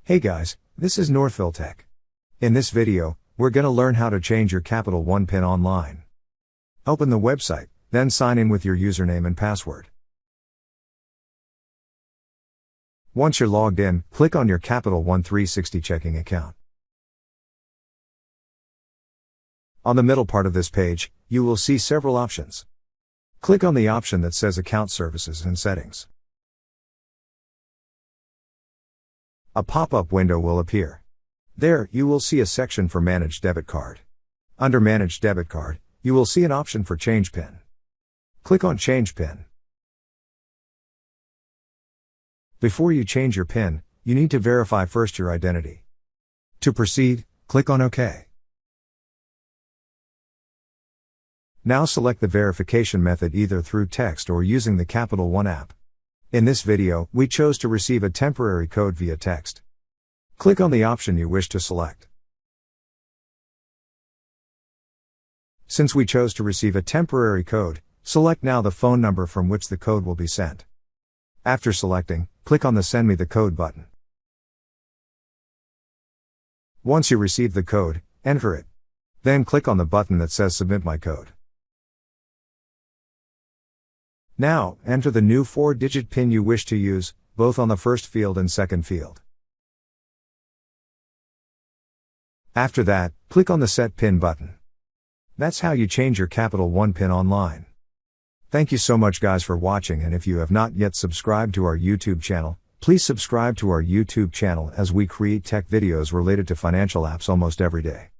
Hey guys, this is Northville Tech. In this video, we're gonna learn how to change your Capital One PIN online. Open the website, then sign in with your username and password. Once you're logged in, click on your Capital One 360 checking account. On the middle part of this page, you will see several options. Click on the option that says Account Services and Settings. A pop-up window will appear. There, you will see a section for Manage Debit Card. Under Manage Debit Card, you will see an option for Change PIN. Click on Change PIN. Before you change your PIN, you need to verify first your identity. To proceed, click on OK. Now select the verification method either through text or using the Capital One app. In this video, we chose to receive a temporary code via text. Click on the option you wish to select. Since we chose to receive a temporary code, select now the phone number from which the code will be sent. After selecting, click on the Send Me the Code button. Once you receive the code, enter it. Then click on the button that says Submit My Code. Now, enter the new 4-digit PIN you wish to use, both on the first field and second field. After that, click on the Set PIN button. That's how you change your Capital One PIN online. Thank you so much guys for watching, and if you have not yet subscribed to our YouTube channel, please subscribe to our YouTube channel as we create tech videos related to financial apps almost every day.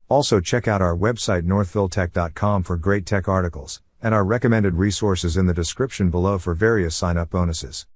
Also check out our website northvilletech.com for great tech articles, and our recommended resources in the description below for various sign-up bonuses.